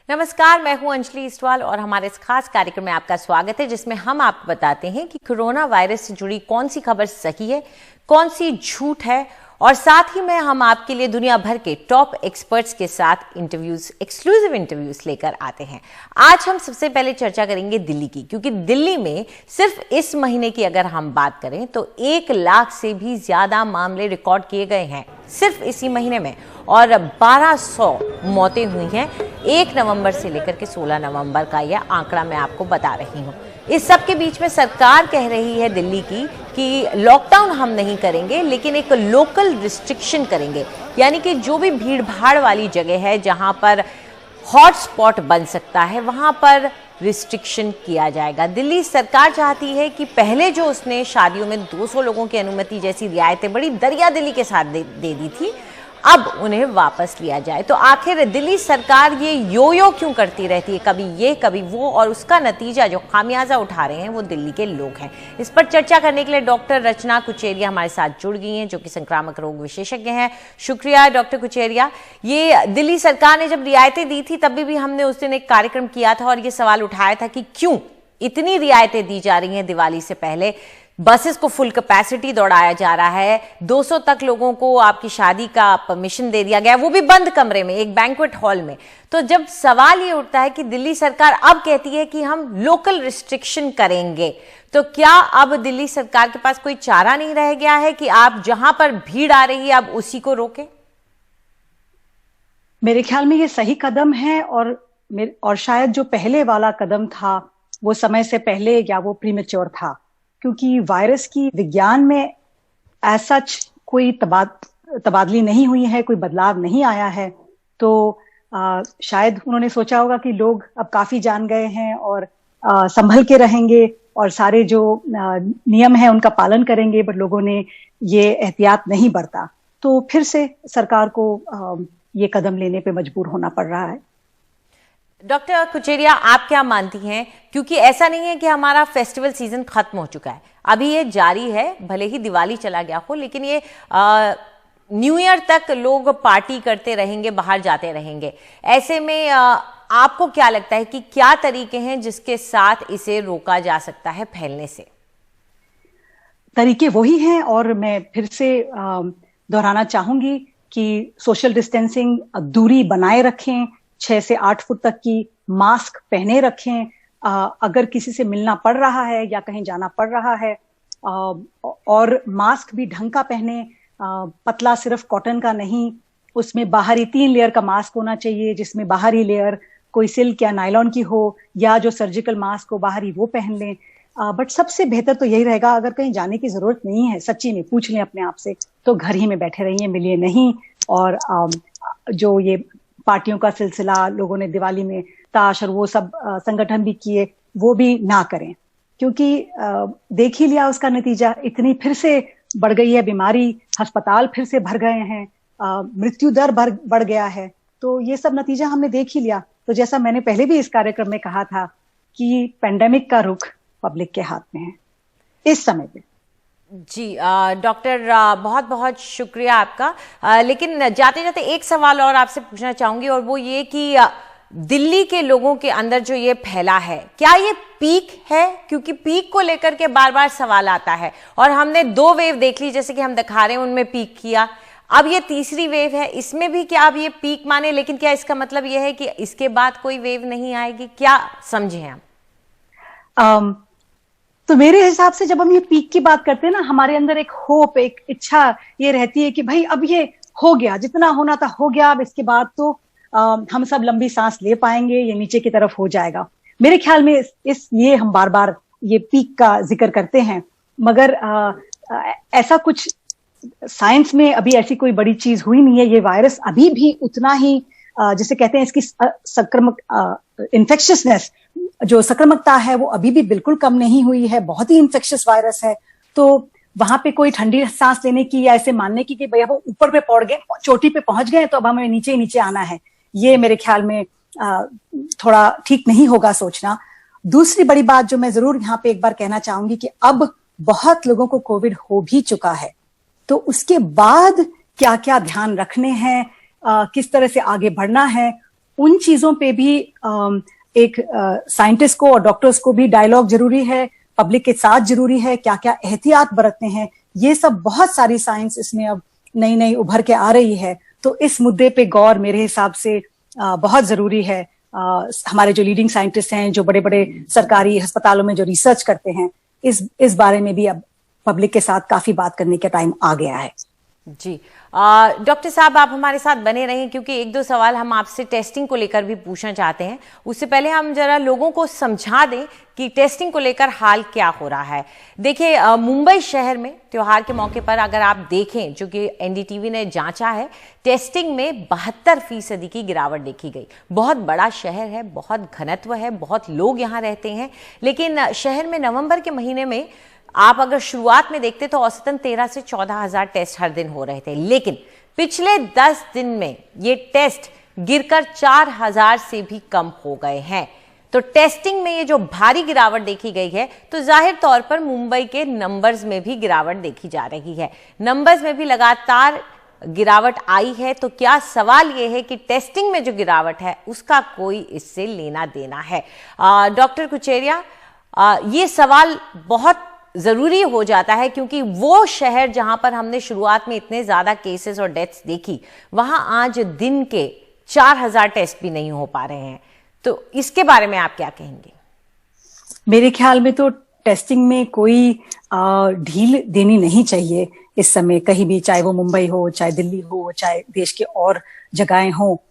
नमस्कार, मैं हूं अंजलि इस्टवाल और हमारे इस खास कार्यक्रम में आपका स्वागत है जिसमें हम आपको बताते हैं कि कोरोना वायरस से जुड़ी कौन सी खबर सही है, कौन सी झूठ है और साथ ही में हम आपके लिए दुनिया भर के टॉप एक्सपर्ट्स के साथ इंटरव्यूज, एक्सक्लूसिव इंटरव्यूज लेकर आते हैं। आज हम सबसे पहले चर्चा करेंगे दिल्ली की, क्योंकि दिल्ली में सिर्फ इस महीने की अगर हम बात करें तो 1 लाख से भी ज्यादा मामले रिकॉर्ड किए गए हैं सिर्फ इसी महीने में और 1200 मौतें हुई हैं 1 नवंबर से लेकर के 16 नवंबर का यह आंकड़ा मैं आपको बता रही हूं। इस सब के बीच में सरकार कह रही है दिल्ली की कि लॉकडाउन हम नहीं करेंगे लेकिन एक लोकल रिस्ट्रिक्शन करेंगे, यानी कि जो भी भीड़ भाड़ वाली जगह है जहां पर हॉटस्पॉट बन सकता है वहां पर रिस्ट्रिक्शन किया जाएगा। दिल्ली सरकार चाहती है कि पहले जो उसने शादियों में 200 लोगों की अनुमति जैसी रियायतें बड़ी दरिया दिली के साथ दे दी थी, अब उन्हें वापस लिया जाए। तो आखिर दिल्ली सरकार ये यो क्यों करती रहती है, कभी ये कभी वो, और उसका नतीजा जो खामियाजा उठा रहे हैं वो दिल्ली के लोग हैं। इस पर चर्चा करने के लिए डॉक्टर रचना कुचेरिया हमारे साथ जुड़ गई हैं, जो कि संक्रामक रोग विशेषज्ञ हैं। शुक्रिया डॉक्टर कुचेरिया। ये दिल्ली सरकार ने जब रियायतें दी थी तब भी हमने उस दिन एक कार्यक्रम किया था और ये सवाल उठाया था कि क्यों इतनी रियायतें दी जा रही हैं दिवाली से पहले। बसेस को फुल कैपेसिटी दौड़ाया जा रहा है, 200 तक लोगों को आपकी शादी का परमिशन दे दिया गया, वो भी बंद कमरे में, एक बैंक्वेट हॉल में। तो जब सवाल ये उठता है कि दिल्ली सरकार अब कहती है कि हम लोकल रिस्ट्रिक्शन करेंगे, तो क्या अब दिल्ली सरकार के पास कोई चारा नहीं रह गया है कि आप जहां पर भीड़ आ रही है अब उसी को रोकें? मेरे ख्याल में ये सही कदम है और शायद जो पहले वाला कदम था वो समय से पहले या वो प्रीमेच्योर था, क्योंकि वायरस की विज्ञान में ऐसा कोई तबादली नहीं हुई है, कोई बदलाव नहीं आया है। तो शायद उन्होंने सोचा होगा कि लोग अब काफी जान गए हैं और संभल के रहेंगे और सारे जो नियम है उनका पालन करेंगे, बट लोगों ने ये एहतियात नहीं बरता, तो फिर से सरकार को ये कदम लेने पे मजबूर होना पड़ रहा है। डॉक्टर कुचेरिया, आप क्या मानती हैं, क्योंकि ऐसा नहीं है कि हमारा फेस्टिवल सीजन खत्म हो चुका है, अभी ये जारी है, भले ही दिवाली चला गया हो लेकिन ये न्यू ईयर तक लोग पार्टी करते रहेंगे, बाहर जाते रहेंगे। ऐसे में आपको क्या लगता है कि क्या तरीके हैं जिसके साथ इसे रोका जा सकता है फैलने से? तरीके वही हैं और मैं फिर से दोहराना चाहूंगी कि सोशल डिस्टेंसिंग, दूरी बनाए रखें, 6 से 8 फुट तक की, मास्क पहने रखें, अगर किसी से मिलना पड़ रहा है या कहीं जाना पड़ रहा है, और मास्क भी ढंग का पहने, पतला सिर्फ कॉटन का नहीं, उसमें बाहरी 3 लेयर का मास्क होना चाहिए, जिसमें बाहरी लेयर कोई सिल्क या नायलॉन की हो, या जो सर्जिकल मास्क हो बाहरी वो पहन लें। बट सबसे बेहतर तो यही रहेगा, अगर कहीं जाने की जरूरत नहीं है, सच्ची में पूछ लें अपने आप से, तो घर ही में बैठे रहिए, मिलिए नहीं। और जो ये पार्टियों का सिलसिला, लोगों ने दिवाली में ताश और वो सब संगठन भी किए, वो भी ना करें, क्योंकि देख ही लिया उसका नतीजा, इतनी फिर से बढ़ गई है बीमारी, अस्पताल फिर से भर गए हैं, मृत्यु दर बढ़ गया है। तो ये सब नतीजा हमने देख ही लिया। तो जैसा मैंने पहले भी इस कार्यक्रम में कहा था कि पेंडेमिक का रुख पब्लिक के हाथ में है इस समय पे। जी डॉक्टर, बहुत बहुत शुक्रिया आपका। लेकिन जाते जाते एक सवाल और आपसे पूछना चाहूंगी, और वो ये कि दिल्ली के लोगों के अंदर जो ये फैला है, क्या ये पीक है? क्योंकि पीक को लेकर के बार बार सवाल आता है और हमने 2 वेव देख ली, जैसे कि हम दिखा रहे हैं उनमें पीक किया, अब ये तीसरी वेव है, इसमें भी क्या अब ये पीक माने? लेकिन क्या इसका मतलब ये है कि इसके बाद कोई वेव नहीं आएगी? क्या समझे हम? तो मेरे हिसाब से जब हम ये पीक की बात करते हैं ना, हमारे अंदर एक होप, एक इच्छा ये रहती है कि भाई अब ये हो गया, जितना होना था हो गया, अब इसके बाद तो हम सब लंबी सांस ले पाएंगे, ये नीचे की तरफ हो जाएगा। मेरे ख्याल में इसलिए हम बार बार ये पीक का जिक्र करते हैं, मगर ऐसा कुछ साइंस में अभी ऐसी कोई बड़ी चीज हुई नहीं है। ये वायरस अभी भी उतना ही जिसे कहते हैं इसकी संक्रमक इन्फेक्शियसनेस, जो संक्रमकता है वो अभी भी बिल्कुल कम नहीं हुई है, बहुत ही इन्फेक्शियस वायरस है। तो वहां पे कोई ठंडी सांस लेने की या ऐसे मानने की कि भैया वो ऊपर पे पहुंच गए, चोटी पे पहुंच गए, तो अब हमें नीचे ही नीचे आना है, ये मेरे ख्याल में थोड़ा ठीक नहीं होगा सोचना। दूसरी बड़ी बात जो मैं जरूर यहाँ पे एक बार कहना चाहूंगी कि अब बहुत लोगों को कोविड हो भी चुका है, तो उसके बाद क्या क्या ध्यान रखने हैं, किस तरह से आगे बढ़ना है, उन चीजों पे भी एक साइंटिस्ट को और डॉक्टर्स को भी डायलॉग जरूरी है, पब्लिक के साथ जरूरी है, क्या क्या एहतियात बरतने हैं, ये सब बहुत सारी साइंस इसमें अब नई नई उभर के आ रही है। तो इस मुद्दे पे गौर मेरे हिसाब से बहुत जरूरी है। हमारे जो लीडिंग साइंटिस्ट हैं, जो बड़े बड़े सरकारी अस्पतालों में जो रिसर्च करते हैं, इस बारे में भी अब पब्लिक के साथ काफी बात करने का टाइम आ गया है। जी डॉक्टर साहब, आप हमारे साथ बने रहें क्योंकि एक दो सवाल हम आपसे टेस्टिंग को लेकर भी पूछना चाहते हैं। उससे पहले हम जरा लोगों को समझा दें कि टेस्टिंग को लेकर हाल क्या हो रहा है। देखिए, मुंबई शहर में त्योहार के मौके पर अगर आप देखें, जो कि एनडीटीवी ने जांचा है, टेस्टिंग में 72% की गिरावट देखी गई। बहुत बड़ा शहर है, बहुत घनत्व है, बहुत लोग यहाँ रहते हैं, लेकिन शहर में नवंबर के महीने में आप अगर शुरुआत में देखते तो औसतन 13 से 14 हजार टेस्ट हर दिन हो रहे थे, लेकिन पिछले 10 दिन में ये टेस्ट गिरकर 4 हजार से भी कम हो गए हैं। तो टेस्टिंग में ये जो भारी गिरावट देखी गई है, तो जाहिर तौर पर मुंबई के नंबर्स में भी गिरावट देखी जा रही है। नंबर्स में भी लगातार गिरावट आई है। तो क्या सवाल ये है कि टेस्टिंग में जो गिरावट है उसका कोई इससे लेना देना है? डॉक्टर कुचेरिया, ये सवाल बहुत जरूरी हो जाता है क्योंकि वो शहर जहां पर हमने शुरुआत में इतने ज्यादा केसेस और डेथ्स देखी, वहां आज दिन के 4 हजार टेस्ट भी नहीं हो पा रहे हैं। तो इसके बारे में आप क्या कहेंगे? मेरे ख्याल में तो टेस्टिंग में कोई ढील देनी नहीं चाहिए इस समय कहीं भी, चाहे वो मुंबई हो, चाहे दिल्ली हो, चाहे देश के और जगहें हो।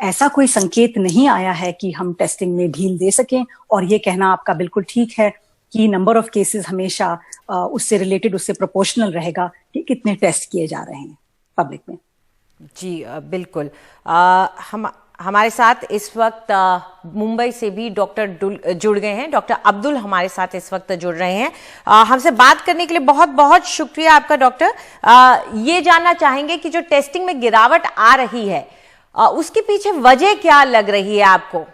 ऐसा कोई संकेत नहीं आया है कि हम टेस्टिंग में ढील दे सकें। और ये कहना आपका बिल्कुल ठीक है कि नंबर ऑफ केसेस हमेशा उससे रिलेटेड, उससे प्रोपोर्शनल रहेगा कि कितने टेस्ट किए जा रहे हैं पब्लिक में। जी बिल्कुल। हमारे साथ इस वक्त मुंबई से भी डॉक्टर जुड़ गए हैं। डॉक्टर अब्दुल हमारे साथ इस वक्त जुड़ रहे हैं। हमसे बात करने के लिए बहुत बहुत शुक्रिया आपका डॉक्टर। ये जानना चाहेंगे कि जो टेस्टिंग में गिरावट आ रही है, उसके पीछे वजह क्या लग रही है आपको?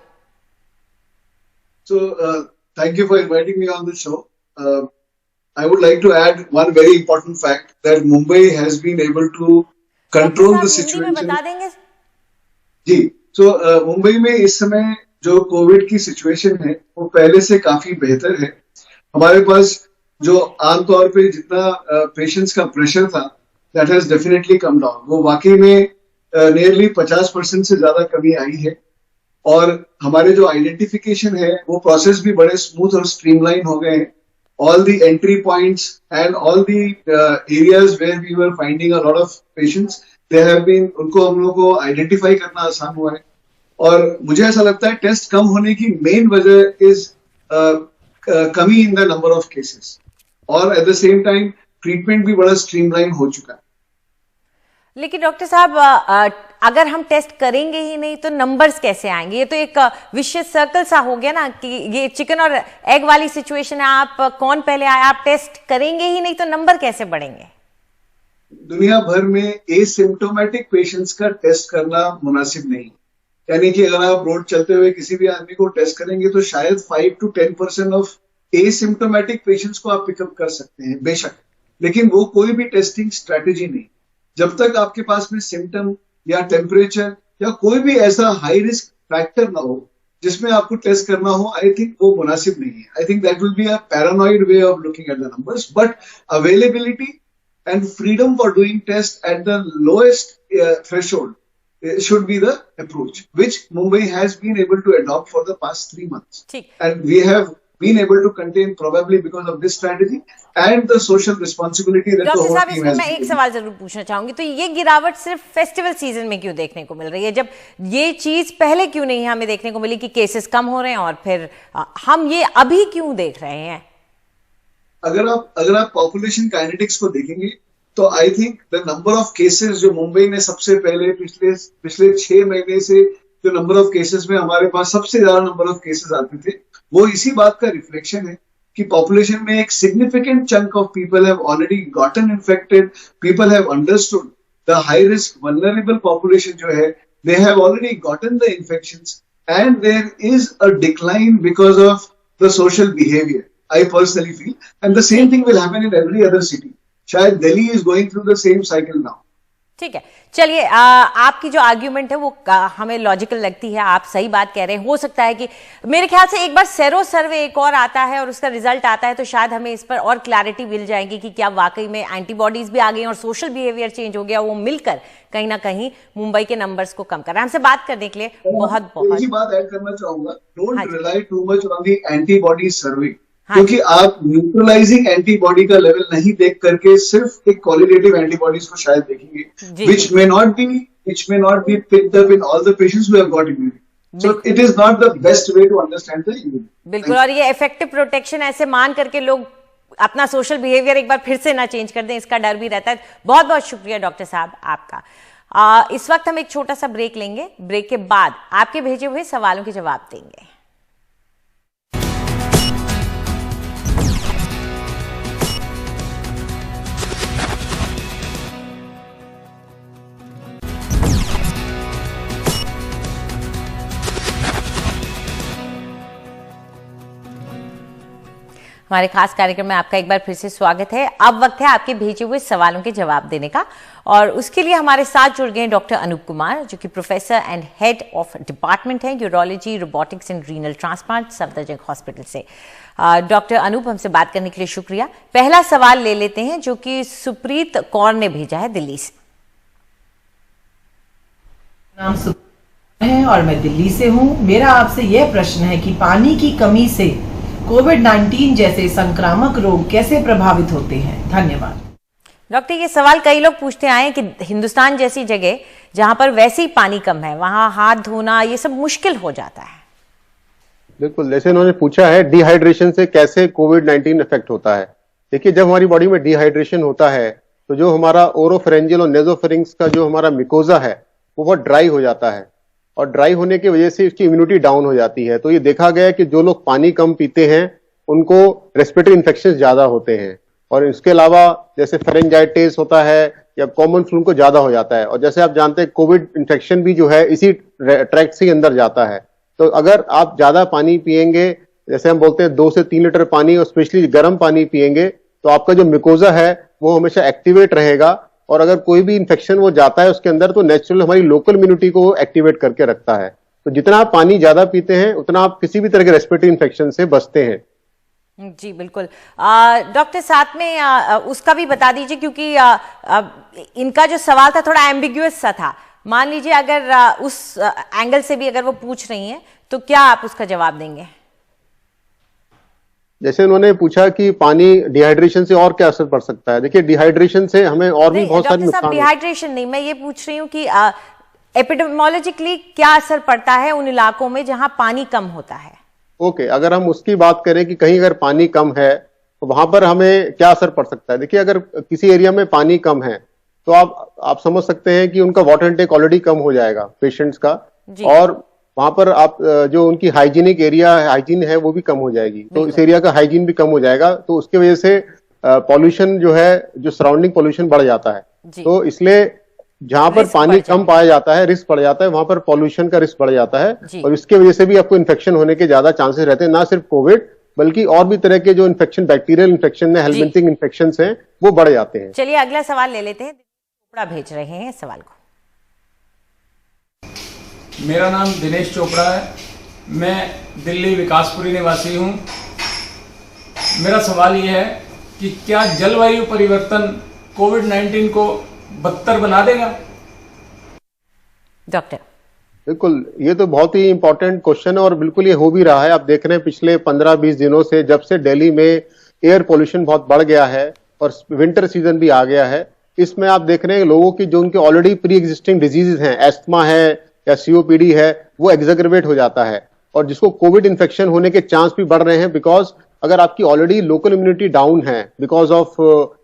Thank you for inviting me on the show. I would like to add one very important fact that Mumbai has been able to control the situation. बता देंगे? जी, so मुंबई में इस समय जो कोविड की सिचुएशन है वो पहले से काफी बेहतर है। हमारे पास जो आमतौर पे जितना पेशेंट्स का प्रेशर था, that has definitely come down. वो वाकई में nearly 50% से ज्यादा कमी आई है। और हमारे जो आइडेंटिफिकेशन है वो प्रोसेस भी बड़े स्मूथ और स्ट्रीमलाइन हो गए हैं। All the entry points and all the areas where we were finding a lot of patients, they have been, उनको हम लोग को आइडेंटिफाई करना आसान हुआ है। और मुझे ऐसा लगता है टेस्ट कम होने की मेन वजह इज कमी in the number of cases, और at the same time treatment भी बड़ा स्ट्रीमलाइन हो चुका है। लेकिन डॉक्टर साहब, अगर हम टेस्ट करेंगे ही नहीं तो नंबर्स कैसे आएंगे? ये तो एक विशेष सर्कल सा हो गया ना कि ये चिकन और एग वाली सिचुएशन है। आप कौन पहले आया, आप टेस्ट करेंगे ही नहीं तो नंबर कैसे बढ़ेंगे? दुनिया भर में एसिम्प्टोमेटिक पेशेंट्स का टेस्ट करना मुनासिब नहीं। यानी कि अगर आप रोड चलते हुए किसी भी आदमी को टेस्ट करेंगे तो शायद 5 to 10% ऑफ एसिम्प्टोमेटिक पेशेंट्स को आप पिकअप कर सकते हैं, बेशक, लेकिन वो कोई भी टेस्टिंग स्ट्रैटेजी नहीं। जब तक आपके पास में सिम्टम या टेम्परेचर या कोई भी ऐसा हाई रिस्क फैक्टर ना हो जिसमें आपको टेस्ट करना हो, आई थिंक वो मुनासिब नहीं है। I think that will be a paranoid way of looking at the numbers, but availability and freedom for doing tests at the lowest threshold should be the approach, which Mumbai has been able to adopt for the past 3 months. And we have been able to contain probably because of this strategy and the social responsibility that the whole team has. मैं एक सवाल जरूर पूछना चाहूंगी, तो ये गिरावट सिर्फ फेस्टिवल सीजन में क्यों देखने को मिल रही है, जब ये चीज पहले क्यों नहीं हमें देखने को मिली कि केसेस कम हो रहे हैं, और फिर हम ये अभी क्यों देख रहे हैं? अगर आप पॉपुलेशन काइनेटिक्स को देखेंगे तो I think the number of cases जो मुंबई ने सबसे पहले पिछले 6 महीने से जो नंबर ऑफ केसेस में हमारे पास सबसे ज्यादा नंबर ऑफ केसेस आते थे, वो इसी बात का रिफ्लेक्शन है कि पॉपुलेशन में एक significant chunk of people have already gotten infected, people have understood the high risk vulnerable population जो है, they have already gotten the infections and there is a decline because of the social behaviour, I personally feel, and the same thing will happen in every other city. शायद Delhi is going through the same cycle now. ठीक है, चलिए, आपकी जो argument है वो हमें logical लगती है, आप सही बात कह रहे हैं। हो सकता है कि मेरे ख्याल से एक बार सेरो सर्वे एक और आता है और उसका रिजल्ट आता है तो शायद हमें इस पर और क्लैरिटी मिल जाएगी कि क्या वाकई में एंटीबॉडीज भी आ गई और सोशल बिहेवियर चेंज हो गया, वो मिलकर कहीं ना कहीं मुंबई के नंबर्स को कम कर रहा है। हमसे बात करने के लिए बहुत बहुत बात ऐड करना चाहूंगा, don't rely too much on the antibody survey, क्योंकि आप न्यूट्रलाइजिंग एंटीबॉडी का लेवल नहीं देख करके सिर्फ एक क्वालिटेटिव एंटीबॉडीज को शायद देखेंगे, which may not be picked up in all the patients who have got immunity. So it is not the best way to understand the immunity. बिल्कुल, और ये इफेक्टिव प्रोटेक्शन ऐसे मान करके लोग अपना सोशल बिहेवियर एक बार फिर से ना चेंज कर दें, इसका डर भी रहता है। बहुत बहुत शुक्रिया डॉक्टर साहब आपका। इस वक्त हम एक छोटा सा ब्रेक लेंगे, ब्रेक के बाद आपके भेजे हुए सवालों के जवाब देंगे। हमारे खास कार्यक्रम में आपका एक बार फिर से स्वागत है। अब वक्त है आपके भेजे हुए सवालों के जवाब देने का, और उसके लिए हमारे साथ जुड़ गए डॉक्टर अनूप कुमार, जो कि professor and head of department हैं urology, robotics and renal transplant, Safdarjung hospital से। डॉक्टर अनूप, हमसे बात करने के लिए शुक्रिया। पहला सवाल ले लेते हैं जो कि सुप्रीत कौर ने भेजा है दिल्ली से। नाम सुप्रीत है और मैं दिल्ली से हूँ। मेरा आपसे यह प्रश्न है कि पानी की कमी से कोविड-19 जैसे संक्रामक रोग कैसे प्रभावित होते हैं? धन्यवाद। डॉक्टर, ये सवाल कई लोग पूछते आए हैं कि हिंदुस्तान जैसी जगह जहां पर वैसे ही पानी कम है, वहां हाथ धोना ये सब मुश्किल हो जाता है। बिल्कुल, जैसे उन्होंने पूछा है डिहाइड्रेशन से कैसे कोविड-19 इफेक्ट होता है। देखिए, जब हमारी बॉडी में डिहाइड्रेशन होता है तो जो हमारा ओरोफेरेंजियल और नेजोफेरिंग्स का जो हमारा मिकोजा है वो बहुत ड्राई हो जाता है, और ड्राई होने की वजह से इसकी इम्यूनिटी डाउन हो जाती है। तो ये देखा गया है कि जो लोग पानी कम पीते हैं उनको रेस्पिरेटरी इन्फेक्शन ज्यादा होते हैं, और इसके अलावा जैसे फेरेंजाइटिस होता है या कॉमन फ्लू को ज्यादा हो जाता है। और जैसे आप जानते हैं कोविड इन्फेक्शन भी जो है इसी ट्रैक्ट से अंदर जाता है। तो अगर आप ज्यादा पानी पिएंगे, जैसे हम बोलते हैं 2 से 3 लीटर पानी, और स्पेशली गर्म पानी पिएंगे, तो आपका जो मिकोजा है वो हमेशा एक्टिवेट रहेगा, और अगर कोई भी इन्फेक्शन वो जाता है उसके अंदर तो नेचुरल हमारी लोकल इम्यूनिटी को एक्टिवेट करके रखता है। तो जितना आप पानी ज्यादा पीते हैं उतना आप किसी भी तरह के रेस्पिरेटरी इन्फेक्शन से बचते हैं। जी बिल्कुल। डॉक्टर, साथ में उसका भी बता दीजिए, क्योंकि इनका जो सवाल था थोड़ा एम्बिग्यूअस सा था। मान लीजिए अगर उस एंगल से भी अगर वो पूछ रही हैं तो क्या आप उसका जवाब देंगे? जैसे उन्होंने पूछा कि पानी डिहाइड्रेशन से और क्या असर पड़ सकता है। देखिए, डिहाइड्रेशन से हमें और भी बहुत सारे नुकसान। डिहाइड्रेशन नहीं, मैं ये पूछ रही हूँ कि एपिडेमियोलॉजिकली क्या असर पड़ता है उन इलाकों में जहां पानी कम होता है। ओके, अगर हम उसकी बात करें कि कहीं अगर पानी कम है तो वहां पर हमें क्या असर पड़ सकता है। देखिए, अगर किसी एरिया में पानी कम है तो आप समझ सकते हैं कि उनका वाटर इनटेक ऑलरेडी कम हो जाएगा पेशेंट्स का, और वहां पर आप जो उनकी हाइजीन है वो भी कम हो जाएगी। तो इस एरिया का हाइजीन भी कम हो जाएगा, तो उसके वजह से पॉल्यूशन जो है, जो सराउंडिंग पॉल्यूशन बढ़ जाता है। तो इसलिए जहां पर पानी कम पाया जाता है, रिस्क बढ़ जाता है, वहां पर पॉल्यूशन का रिस्क बढ़ जाता है, और इसके वजह से भी आपको इन्फेक्शन होने के ज्यादा चांसेस रहते हैं। ना सिर्फ कोविड बल्कि और भी तरह के जो इन्फेक्शन, बैक्टीरियल इन्फेक्शन है, हेलमिंथिंग इन्फेक्शन है, वो बढ़ जाते हैं। चलिए अगला सवाल ले लेते हैं। चोपड़ा भेज रहे हैं सवाल को। मेरा नाम दिनेश चोपड़ा है, मैं दिल्ली विकासपुरी निवासी हूँ। मेरा सवाल ये है कि क्या जलवायु परिवर्तन कोविड-19 को बदतर बना देगा? डॉक्टर, बिल्कुल, ये तो बहुत ही इंपॉर्टेंट क्वेश्चन है, और बिल्कुल ये हो भी रहा है। आप देख रहे हैं पिछले 15-20 दिनों से, जब से दिल्ली में एयर पोल्यूशन बहुत बढ़ गया है और विंटर सीजन भी आ गया है, इसमें आप देख रहे हैं लोगों की जो उनके ऑलरेडी प्री एग्जिस्टिंग डिजीजेज हैं, एस्थमा है या सीओपीडी है, वो एग्जैगरेवेट हो जाता है, और जिसको कोविड इन्फेक्शन होने के चांस भी बढ़ रहे हैं। बिकॉज अगर आपकी ऑलरेडी लोकल इम्यूनिटी डाउन है बिकॉज ऑफ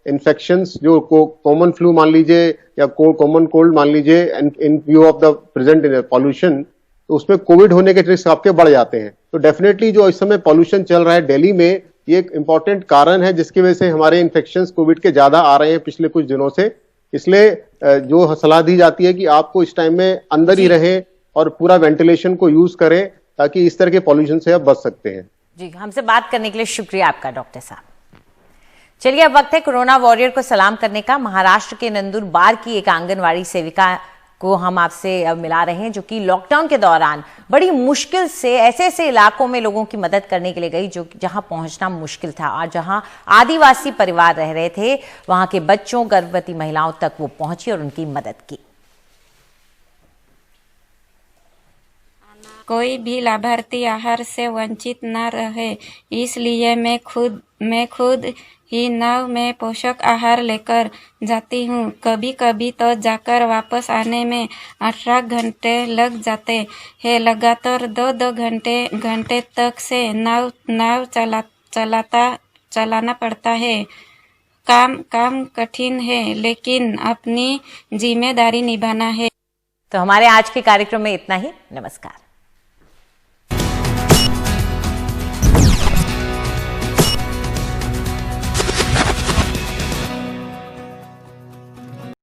इन्फेक्शंस, जो कॉमन फ्लू मान लीजिए या कॉमन कोल्ड मान लीजिए, इन view of the present pollution, तो उसमें कोविड होने के रिस्क आपके बढ़ जाते हैं। तो डेफिनेटली जो इस समय पॉल्यूशन चल रहा है दिल्ली में, ये एक इंपॉर्टेंट कारण है जिसकी वजह से हमारे इन्फेक्शंस कोविड के ज्यादा आ रहे हैं पिछले कुछ दिनों से। इसलिए जो सलाह दी जाती है कि आपको इस टाइम में अंदर ही रहें और पूरा वेंटिलेशन को यूज करें, ताकि इस तरह के पॉल्यूशन से आप बच सकते हैं। जी, हमसे बात करने के लिए शुक्रिया आपका डॉक्टर साहब। चलिए अब वक्त है कोरोना वॉरियर को सलाम करने का। महाराष्ट्र के नंदुरबार की एक आंगनवाड़ी सेविका को हम आपसे अब मिला रहे हैं, जो कि लॉकडाउन के दौरान बड़ी मुश्किल से ऐसे इलाकों में लोगों की मदद करने के लिए गई जो जहां पहुंचना मुश्किल था और जहां आदिवासी परिवार रह रहे थे, वहां के बच्चों, गर्भवती महिलाओं तक वो पहुंची और उनकी मदद की। कोई भी लाभार्थी आहार से वंचित न रहे, इसलिए मैं खुद ही नाव में पोषक आहार लेकर जाती हूँ। कभी कभी तो जाकर वापस आने में 18 घंटे लग जाते हैं। लगातार 2 घंटे तक से नाव चलाना पड़ता है। काम कठिन है, लेकिन अपनी जिम्मेदारी निभाना है। तो हमारे आज के कार्यक्रम में इतना ही। नमस्कार।